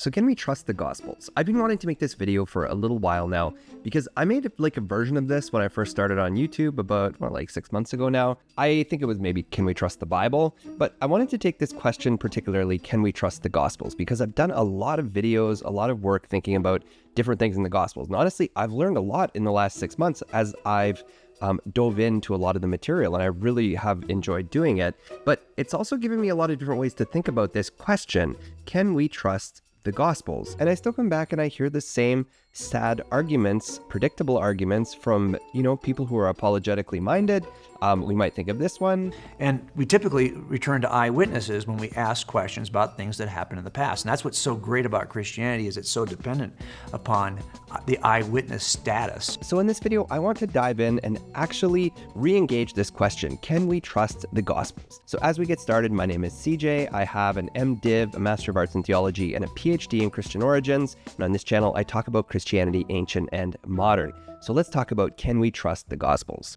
So can we trust the Gospels? I've been wanting to make this video for a little while now because I made a version of this when I first started on YouTube about 6 months ago now. I think it was maybe, can we trust the Bible? But I wanted to take this question particularly, can we trust the Gospels? Because I've done a lot of videos, a lot of work thinking about different things in the Gospels. And honestly, I've learned a lot in the last 6 months as I've dove into a lot of the material, and I really have enjoyed doing it. But it's also given me a lot of different ways to think about this question, can we trust the Gospels? And I still come back and I hear the same sad arguments, predictable arguments from, people who are apologetically minded. We might think of this one. And we typically return to eyewitnesses when we ask questions about things that happened in the past. And that's what's so great about Christianity, is it's so dependent upon the eyewitness status. So in this video, I want to dive in and actually re-engage this question, can we trust the Gospels? So as we get started, my name is CJ. I have an MDiv, a Master of Arts in Theology, and a PhD in Christian Origins. And on this channel, I talk about Christianity, ancient and modern. So let's talk about, can we trust the Gospels?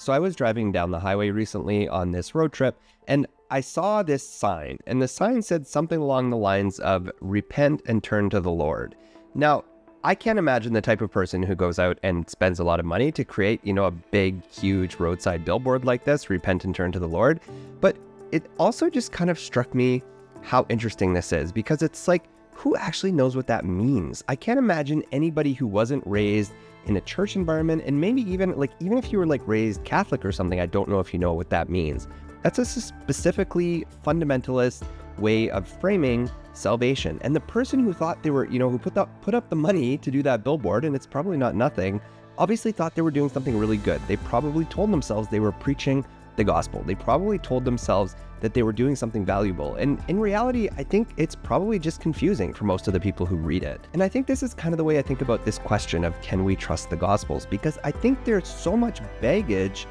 So I was driving down the highway recently on this road trip, and I saw this sign, and the sign said something along the lines of, repent and turn to the Lord. Now, I can't imagine the type of person who goes out and spends a lot of money to create, a big, huge roadside billboard like this, repent and turn to the Lord. But it also just kind of struck me how interesting this is, because it's like, who actually knows what that means? I can't imagine anybody who wasn't raised in a church environment, and maybe even if you were raised Catholic or something, I don't know if you know what that means. That's a specifically fundamentalist way of framing salvation. And the person who thought they were, who put up the money to do that billboard, and it's probably not nothing, obviously thought they were doing something really good. They probably told themselves they were preaching the gospel. They probably told themselves that they were doing something valuable. And in reality, I think it's probably just confusing for most of the people who read it. And I think this is kind of the way I think about this question of, can we trust the Gospels? Because I think there's so much baggage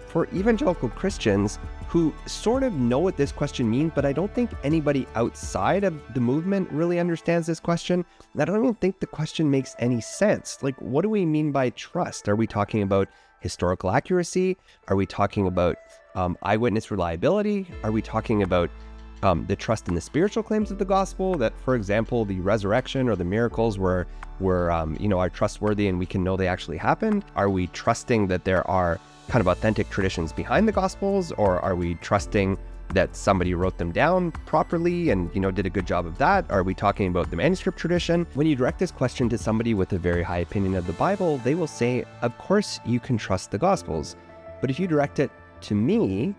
for evangelical Christians who sort of know what this question means, but I don't think anybody outside of the movement really understands this question. And I don't even think the question makes any sense. What do we mean by trust? Are we talking about historical accuracy? Are we talking about eyewitness reliability? Are we talking about the trust in the spiritual claims of the gospel, that, for example, the resurrection or the miracles are trustworthy and we can know they actually happened? Are we trusting that there are kind of authentic traditions behind the gospels, or are we trusting that somebody wrote them down properly and did a good job of that? Are we talking about the manuscript tradition? When you direct this question to somebody with a very high opinion of the Bible, they will say, of course you can trust the Gospels. But if you direct it to me,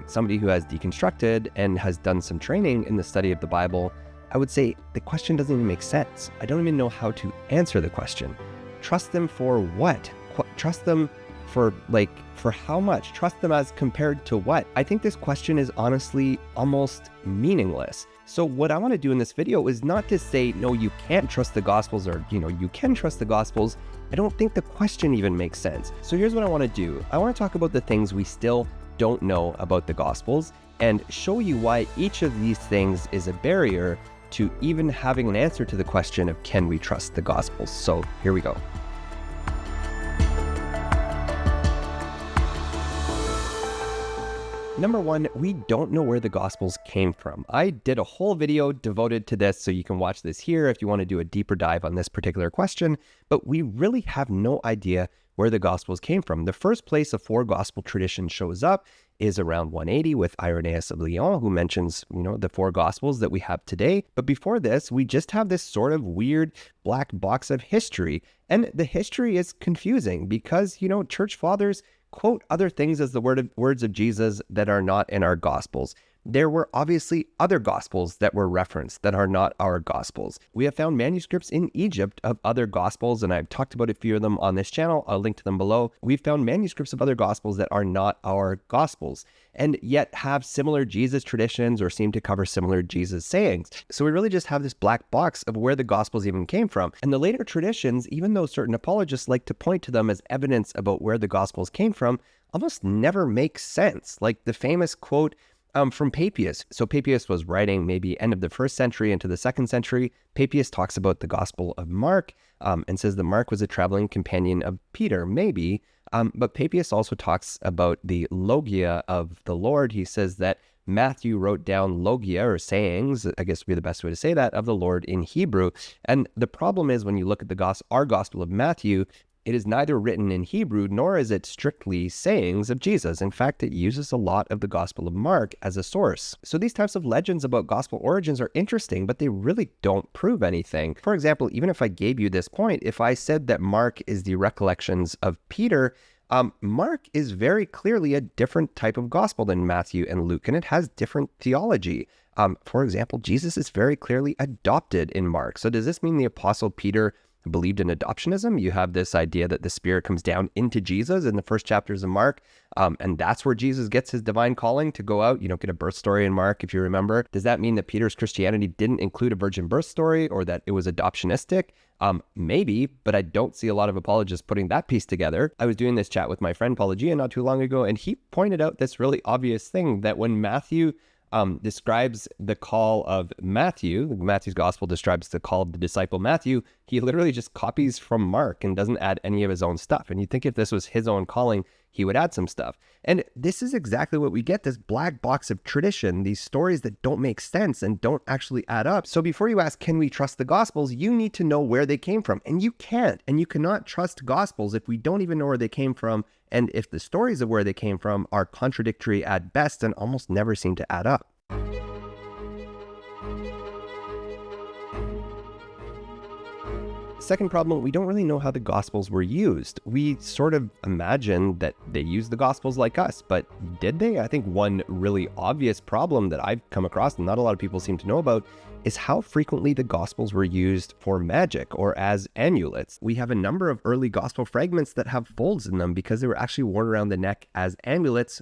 somebody who has deconstructed and has done some training in the study of the Bible, I would say the question doesn't even make sense. I don't even know how to answer the question. Trust them for what? Trust them for how much? Trust them as compared to what? I think this question is honestly almost meaningless. So what I want to do in this video is not to say, no, you can't trust the Gospels, or, you can trust the Gospels. I don't think the question even makes sense. So here's what I want to do. I want to talk about the things we still don't know about the Gospels and show you why each of these things is a barrier to even having an answer to the question of, can we trust the Gospels? So here we go. Number one, we don't know where the Gospels came from. I did a whole video devoted to this, so you can watch this here if you want to do a deeper dive on this particular question, but we really have no idea where the Gospels came from. The first place a four Gospel tradition shows up is around 180 with Irenaeus of Lyon, who mentions, the four Gospels that we have today. But before this, we just have this sort of weird black box of history. And the history is confusing because, church fathers quote other things as the words of Jesus that are not in our Gospels. There were obviously other Gospels that were referenced that are not our Gospels. We have found manuscripts in Egypt of other Gospels, and I've talked about a few of them on this channel. I'll link to them below. We've found manuscripts of other Gospels that are not our Gospels, and yet have similar Jesus traditions or seem to cover similar Jesus sayings. So we really just have this black box of where the Gospels even came from. And the later traditions, even though certain apologists like to point to them as evidence about where the Gospels came from, almost never make sense. Like the famous quote from Papias. So Papias was writing maybe end of the 1st century into the 2nd century. Papias talks about the Gospel of Mark and says that Mark was a traveling companion of Peter, maybe. But Papias also talks about the logia of the Lord. He says that Matthew wrote down logia, or sayings, I guess would be the best way to say that, of the Lord in Hebrew. And the problem is when you look at our Gospel of Matthew, it is neither written in Hebrew, nor is it strictly sayings of Jesus. In fact, it uses a lot of the Gospel of Mark as a source. So these types of legends about gospel origins are interesting, but they really don't prove anything. For example, even if I gave you this point, if I said that Mark is the recollections of Peter, Mark is very clearly a different type of gospel than Matthew and Luke, and it has different theology. For example, Jesus is very clearly adopted in Mark. So does this mean the Apostle Peter believed in adoptionism? You have this idea that the Spirit comes down into Jesus in the first chapters of Mark, and that's where Jesus gets his divine calling to go out. You don't get a birth story in Mark, if you remember. Does that mean that Peter's Christianity didn't include a virgin birth story, or that it was adoptionistic? Maybe, but I don't see a lot of apologists putting that piece together. I was doing this chat with my friend Paul Gia not too long ago, and he pointed out this really obvious thing, that when Matthew describes the call of Matthew's gospel describes the call of the disciple Matthew, he literally just copies from Mark and doesn't add any of his own stuff. And you'd think if this was his own calling, he would add some stuff. And this is exactly what we get, this black box of tradition, these stories that don't make sense and don't actually add up. So before you ask, can we trust the gospels, you need to know where they came from. And you can't, and you cannot trust gospels if we don't even know where they came from, and if the stories of where they came from are contradictory at best and almost never seem to add up. Second problem, we don't really know how the Gospels were used. We sort of imagine that they used the Gospels like us, but did they? I think one really obvious problem that I've come across and not a lot of people seem to know about is how frequently the Gospels were used for magic or as amulets. We have a number of early Gospel fragments that have folds in them because they were actually worn around the neck as amulets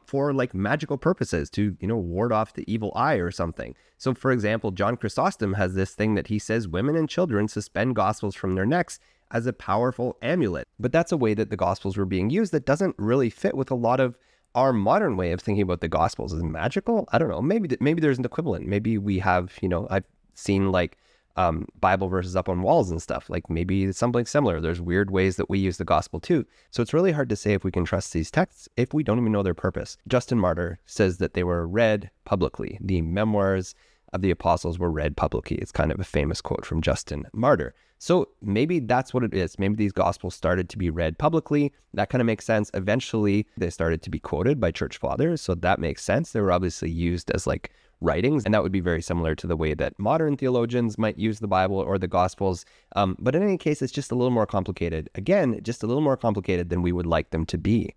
for like magical purposes, to, ward off the evil eye or something. So for example, John Chrysostom has this thing that he says women and children suspend gospels from their necks as a powerful amulet. But that's a way that the gospels were being used that doesn't really fit with a lot of our modern way of thinking about the gospels. Is it magical? I don't know. Maybe there's an equivalent. Maybe we have, I've seen like Bible verses up on walls and stuff. Like maybe it's something similar. There's weird ways that we use the gospel too. So it's really hard to say if we can trust these texts if we don't even know their purpose. Justin Martyr says that they were read publicly. The memoirs of the apostles were read publicly. It's kind of a famous quote from Justin Martyr. So maybe that's what it is. Maybe these gospels started to be read publicly. That kind of makes sense. Eventually, they started to be quoted by church fathers. So that makes sense. They were obviously used as like writings, and that would be very similar to the way that modern theologians might use the Bible or the Gospels. But in any case, it's just a little more complicated. Again, just a little more complicated than we would like them to be.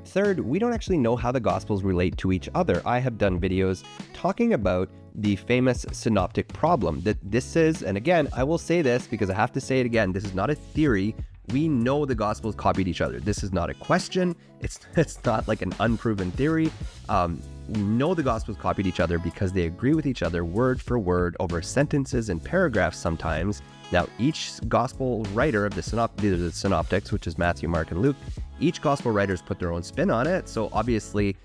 Third, we don't actually know how the Gospels relate to each other. I have done videos talking about the famous synoptic problem, that this is, and again, I will say this because I have to say it again, this is not a theory. We know the Gospels copied each other. This is not a question. It's not like an unproven theory. We know the Gospels copied each other because they agree with each other word for word over sentences and paragraphs sometimes. Now, each Gospel writer of the Synoptics, which is Matthew, Mark, and Luke, each Gospel writers put their own spin on it. So obviously,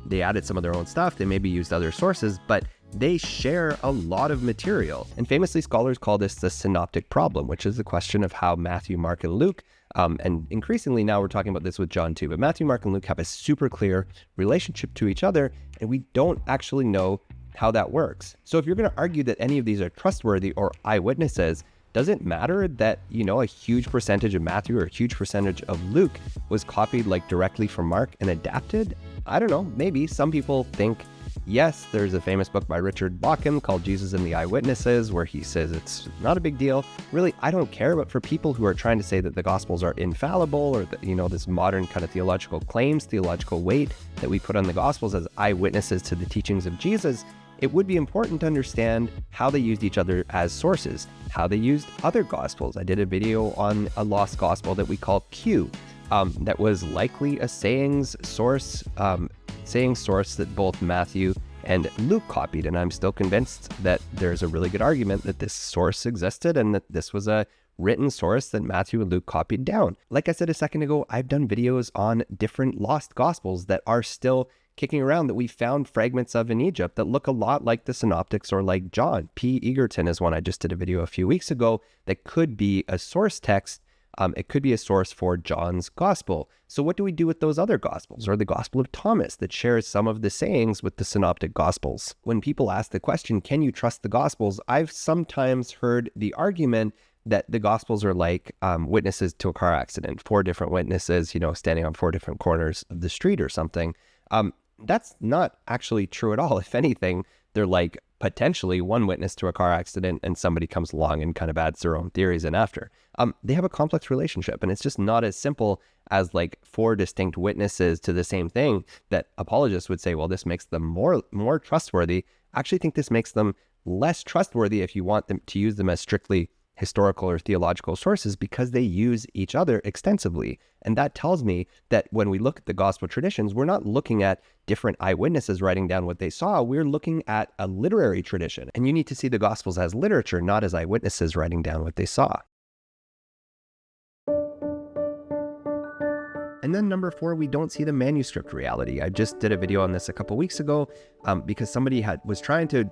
they added some of their own stuff. They maybe used other sources, but they share a lot of material. And famously, scholars call this the synoptic problem, which is the question of how Matthew, Mark, and Luke, and increasingly now we're talking about this with John too, but Matthew, Mark, and Luke have a super clear relationship to each other, and we don't actually know how that works. So if you're going to argue that any of these are trustworthy or eyewitnesses, does it matter that, a huge percentage of Matthew or a huge percentage of Luke was copied like directly from Mark and adapted? I don't know, maybe. Some people think yes. There's a famous book by Richard Bauckham called Jesus and the Eyewitnesses, where he says it's not a big deal. Really, I don't care. But for people who are trying to say that the Gospels are infallible, or that, this modern kind of theological claims, theological weight that we put on the Gospels as eyewitnesses to the teachings of Jesus, it would be important to understand how they used each other as sources, how they used other Gospels. I did a video on a lost Gospel that we call Q, that was likely a sayings source that both Matthew and Luke copied, and I'm still convinced that there's a really good argument that this source existed and that this was a written source that Matthew and Luke copied down. Like I said a second ago, I've done videos on different lost Gospels that are still kicking around that we found fragments of in Egypt that look a lot like the Synoptics or like John. P. Egerton is one I just did a video a few weeks ago that could be a source text It could be a source for John's gospel. So what do we do with those other gospels, or the Gospel of Thomas that shares some of the sayings with the Synoptic gospels? When people ask the question, can you trust the gospels? I've sometimes heard the argument that the gospels are like witnesses to a car accident, 4 different witnesses, standing on 4 different corners of the street or something. That's not actually true at all. If anything, they're like potentially one witness to a car accident and somebody comes along and kind of adds their own theories in after. They have a complex relationship, and it's just not as simple as like 4 distinct witnesses to the same thing that apologists would say, well, this makes them more trustworthy. I actually think this makes them less trustworthy if you want them to use them as strictly historical or theological sources, because they use each other extensively. And that tells me that when we look at the gospel traditions, we're not looking at different eyewitnesses writing down what they saw. We're looking at a literary tradition. And you need to see the gospels as literature, not as eyewitnesses writing down what they saw. And then number 4, we don't see the manuscript reality. I just did a video on this a couple weeks ago because somebody was trying to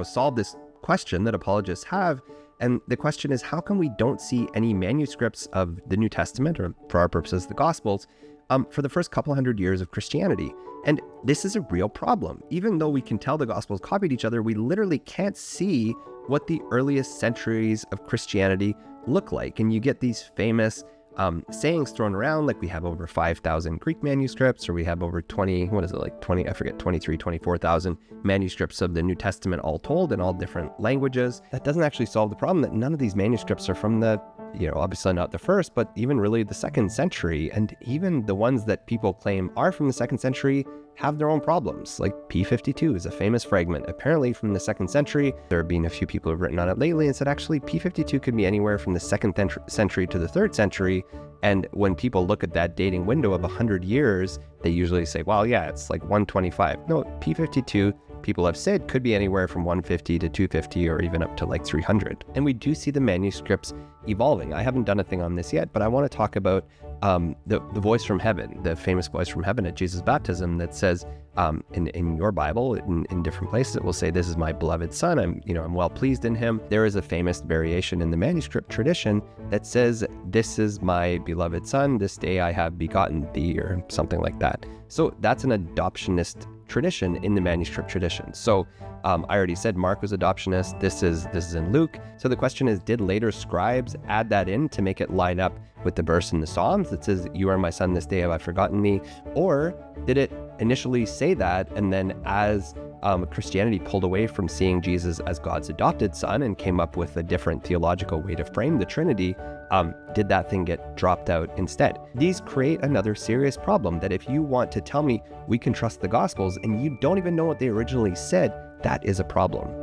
solve this question that apologists have. And the question is, how come we don't see any manuscripts of the New Testament, or for our purposes, the Gospels, for the first couple hundred years of Christianity? And this is a real problem. Even though we can tell the Gospels copied each other, we literally can't see what the earliest centuries of Christianity look like. And you get these famous sayings thrown around, like we have over 5,000 Greek manuscripts, or we have over 24,000 manuscripts of the New Testament all told in all different languages. That doesn't actually solve the problem that none of these manuscripts are from the, obviously not the first, but even really the 2nd century. And even the ones that people claim are from the 2nd century have their own problems. Like P52 is a famous fragment, apparently from the 2nd century. There have been a few people who've written on it lately and said actually P52 could be anywhere from the 2nd century to the 3rd century. And when people look at that dating window of 100 years, they usually say, well, yeah, it's like 125. No, P52, people have said, could be anywhere from 150 to 250 or even up to like 300. And we do see the manuscripts evolving. I haven't done a thing on this yet, but I want to talk about the voice from heaven, the famous voice from heaven at Jesus' baptism that says, in your Bible, in different places, it will say, this is my beloved son, I'm well pleased in him. There is a famous variation in the manuscript tradition that says, this is my beloved son, this day I have begotten thee, or something like that. So that's an adoptionist tradition in the manuscript tradition. So I already said Mark was adoptionist. This is in Luke. So the question is, did later scribes add that in to make it line up with the verse in the Psalms that says, you are my son, this day have I forgotten thee? Or did it initially say that, and then as Christianity pulled away from seeing Jesus as God's adopted son and came up with a different theological way to frame the Trinity, did that thing get dropped out instead? These create another serious problem, that if you want to tell me we can trust the Gospels and you don't even know what they originally said, that is a problem.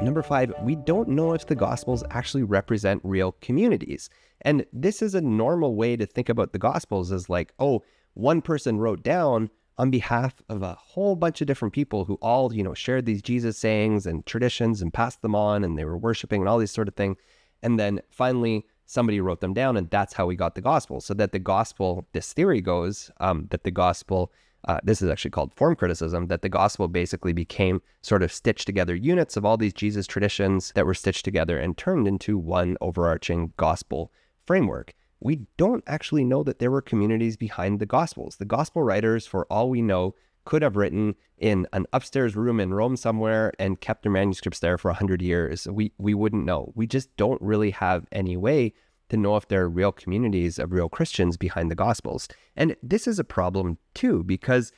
Number 5, we don't know if the Gospels actually represent real communities. And this is a normal way to think about the Gospels, as like, oh, one person wrote down on behalf of a whole bunch of different people who all, shared these Jesus sayings and traditions and passed them on, and they were worshiping and all these sort of things. And then finally, somebody wrote them down, and that's how we got the Gospel. So that the Gospel, this theory goes, that the Gospel, this is actually called form criticism, that the Gospel basically became sort of stitched together units of all these Jesus traditions that were stitched together and turned into one overarching gospel framework. We don't actually know that there were communities behind the Gospels. The Gospel writers, for all we know, could have written in an upstairs room in Rome somewhere and kept their manuscripts there for 100 years. We wouldn't know. We just don't really have any way to know if there are real communities of real Christians behind the Gospels. And this is a problem too, because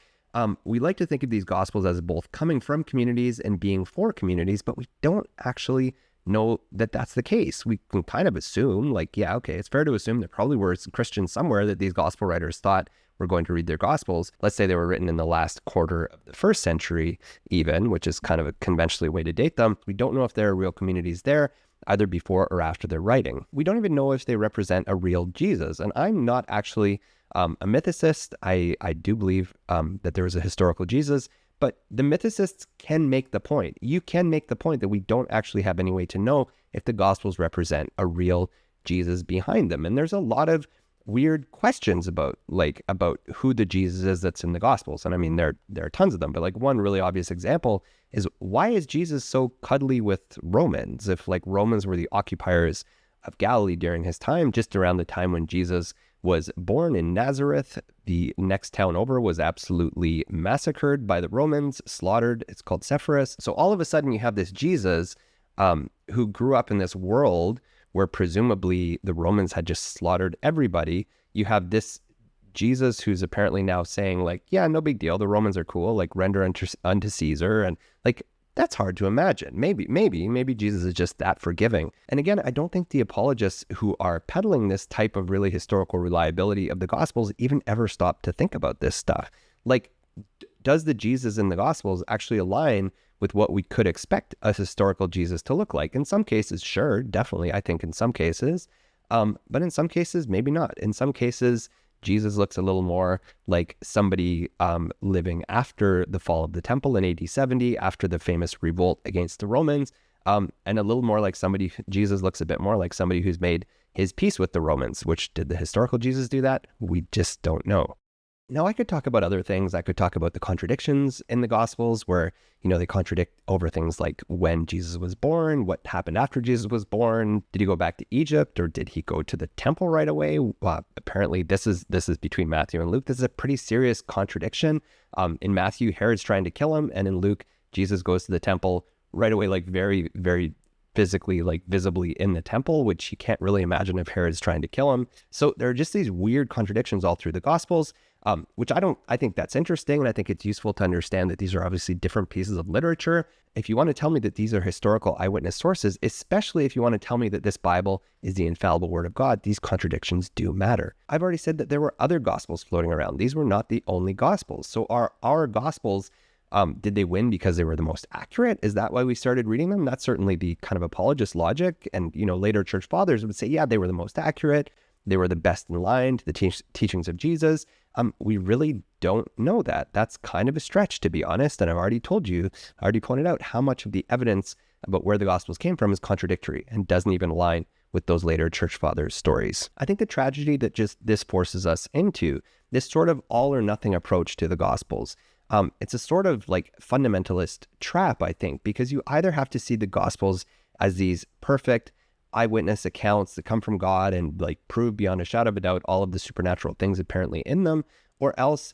we like to think of these Gospels as both coming from communities and being for communities, but we don't actually know that that's the case. We can kind of assume, like, yeah, okay, it's fair to assume there probably were Christians somewhere that these gospel writers thought were going to read their gospels. Let's say they were written in the last quarter of the 1st century even, which is kind of a conventionally way to date them. We don't know if there are real communities there, either before or after their writing. We don't even know if they represent a real Jesus. And I'm not actually a mythicist. I do believe that there was a historical Jesus, but the mythicists can make the point. You can make the point that we don't actually have any way to know if the Gospels represent a real Jesus behind them. And there's a lot of weird questions about who the Jesus is that's in the Gospels. And I mean, there are tons of them, but like one really obvious example is, why is Jesus so cuddly with Romans? If like Romans were the occupiers of Galilee during his time, just around the time when Jesus was born in Nazareth. The next town over was absolutely massacred by the Romans, slaughtered. It's called Sepphoris. So all of a sudden you have this Jesus who grew up in this world where presumably the Romans had just slaughtered everybody. You have this Jesus who's apparently now saying like, yeah, no big deal. The Romans are cool. Like, render unto Caesar. And like, that's hard to imagine. Maybe Jesus is just that forgiving. And again, I don't think the apologists who are peddling this type of really historical reliability of the Gospels even ever stop to think about this stuff. Like, does the Jesus in the Gospels actually align with what we could expect a historical Jesus to look like? In some cases, sure, definitely. I think in some cases, but in some cases, maybe not. In some cases, Jesus looks a little more like somebody living after the fall of the temple in AD 70, after the famous revolt against the Romans, and a little more like Jesus looks a bit more like somebody who's made his peace with the Romans. Which, did the historical Jesus do that? We just don't know. Now, I could talk about other things. I could talk about the contradictions in the Gospels where, they contradict over things like when Jesus was born, what happened after Jesus was born. Did he go back to Egypt, or did he go to the temple right away? Apparently, this is between Matthew and Luke. This is a pretty serious contradiction. In Matthew, Herod's trying to kill him, and in Luke, Jesus goes to the temple right away, like very, very physically, like visibly in the temple, which you can't really imagine if Herod's trying to kill him. So there are just these weird contradictions all through the Gospels. Which I think that's interesting, and I think it's useful to understand that these are obviously different pieces of literature. If you want to tell me that these are historical eyewitness sources, especially if you want to tell me that this Bible is the infallible word of God, these contradictions do matter. I've already said that there were other Gospels floating around. These were not the only Gospels. So our Gospels, did they win because they were the most accurate? Is that why we started reading them? That's certainly the kind of apologist logic. And, later church fathers would say, yeah, they were the most accurate. They were the best in line to the teachings of Jesus. We really don't know that. That's kind of a stretch, to be honest. And I already pointed out how much of the evidence about where the Gospels came from is contradictory and doesn't even align with those later church fathers' stories. I think the tragedy that just this forces us into, this sort of all or nothing approach to the Gospels, it's a sort of like fundamentalist trap, I think, because you either have to see the Gospels as these perfect eyewitness accounts that come from God and like prove beyond a shadow of a doubt all of the supernatural things apparently in them, or else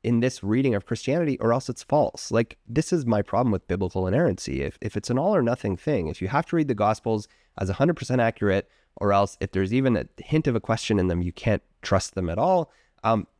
in this reading of Christianity, or else it's false. Like, this is my problem with biblical inerrancy. If it's an all or nothing thing, if you have to read the Gospels as 100% accurate, or else if there's even a hint of a question in them, you can't trust them at all,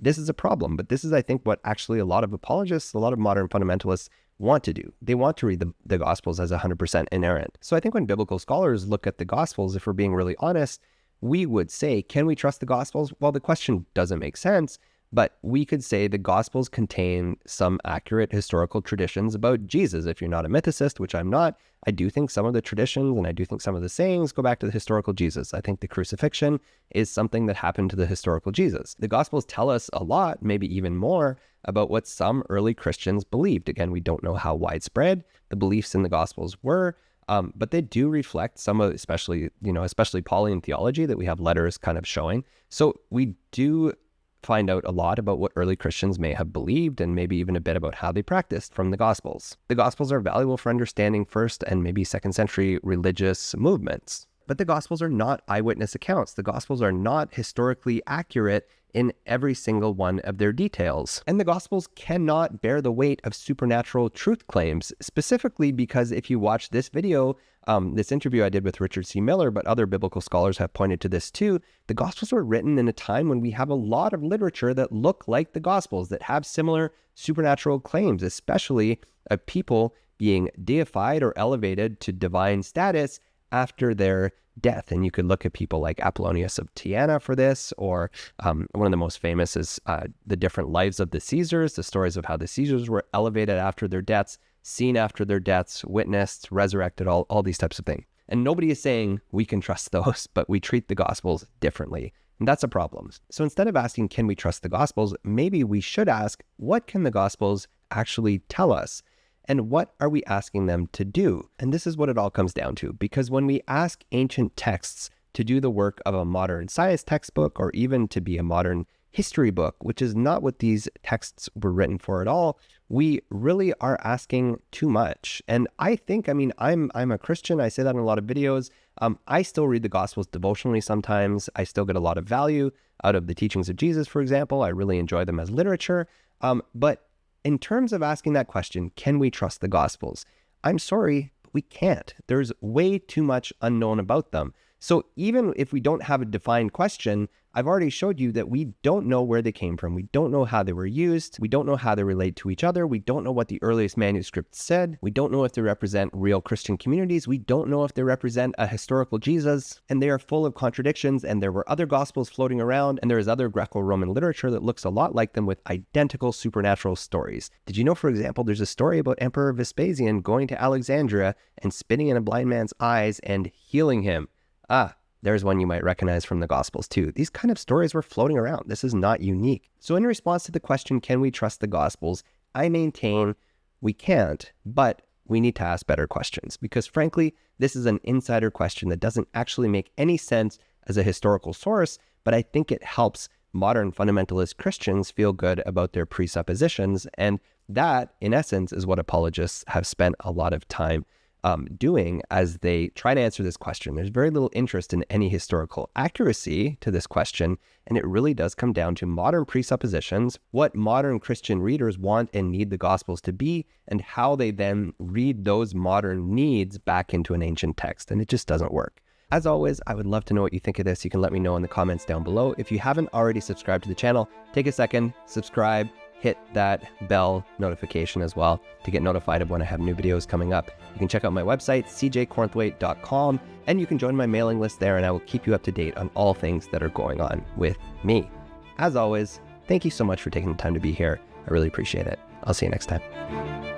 this is a problem. But this is, I think, what actually a lot of apologists, a lot of modern fundamentalists want to do. They want to read the Gospels as 100% inerrant. So I think when biblical scholars look at the Gospels, if we're being really honest, we would say, can we trust the Gospels? Well, the question doesn't make sense, but we could say the Gospels contain some accurate historical traditions about Jesus. If you're not a mythicist, which I'm not, I do think some of the traditions and I do think some of the sayings go back to the historical Jesus. I think the crucifixion is something that happened to the historical Jesus. The Gospels tell us a lot, maybe even more, about what some early Christians believed. Again, we don't know how widespread the beliefs in the Gospels were, but they do reflect some of, especially Pauline theology that we have letters kind of showing. So we do find out a lot about what early Christians may have believed, and maybe even a bit about how they practiced from the Gospels. The Gospels are valuable for understanding first and maybe second century religious movements. But the Gospels are not eyewitness accounts. The Gospels are not historically accurate in every single one of their details. And the Gospels cannot bear the weight of supernatural truth claims, specifically because if you watch this video, this interview I did with Richard C. Miller, but other biblical scholars have pointed to this too, the Gospels were written in a time when we have a lot of literature that look like the Gospels, that have similar supernatural claims, especially of people being deified or elevated to divine status after their death. And you could look at people like Apollonius of Tyana for this, or one of the most famous is the different lives of the Caesars, the stories of how the Caesars were elevated after their deaths, seen after their deaths, witnessed, resurrected, all these types of things. And nobody is saying we can trust those, but we treat the Gospels differently. And that's a problem. So instead of asking, can we trust the Gospels, maybe we should ask, what can the Gospels actually tell us? And what are we asking them to do? And this is what it all comes down to, because when we ask ancient texts to do the work of a modern science textbook, or even to be a modern history book, which is not what these texts were written for at all, we really are asking too much. And I think, I'm a Christian. I say that in a lot of videos. I still read the Gospels devotionally sometimes. I still get a lot of value out of the teachings of Jesus, for example. I really enjoy them as literature. But in terms of asking that question, can we trust the Gospels? I'm sorry, but we can't. There's way too much unknown about them. So even if we don't have a defined question, I've already showed you that we don't know where they came from. We don't know how they were used. We don't know how they relate to each other. We don't know what the earliest manuscripts said. We don't know if they represent real Christian communities. We don't know if they represent a historical Jesus. And they are full of contradictions. And there were other gospels floating around. And there is other Greco-Roman literature that looks a lot like them with identical supernatural stories. Did you know, for example, there's a story about Emperor Vespasian going to Alexandria and spitting in a blind man's eyes and healing him? There's one you might recognize from the Gospels too. These kind of stories were floating around. This is not unique. So in response to the question, can we trust the Gospels? I maintain we can't, but we need to ask better questions because frankly, this is an insider question that doesn't actually make any sense as a historical source, but I think it helps modern fundamentalist Christians feel good about their presuppositions. And that, in essence, is what apologists have spent a lot of time doing as they try to answer this question. There's very little interest in any historical accuracy to this question, and it really does come down to modern presuppositions, what modern Christian readers want and need the Gospels to be, and how they then read those modern needs back into an ancient text, and it just doesn't work. As always, I would love to know what you think of this. You can let me know in the comments down below. If you haven't already subscribed to the channel, take a second, subscribe, hit that bell notification as well to get notified of when I have new videos coming up. You can check out my website, cjcornthwaite.com, and you can join my mailing list there, and I will keep you up to date on all things that are going on with me. As always, thank you so much for taking the time to be here. I really appreciate it. I'll see you next time.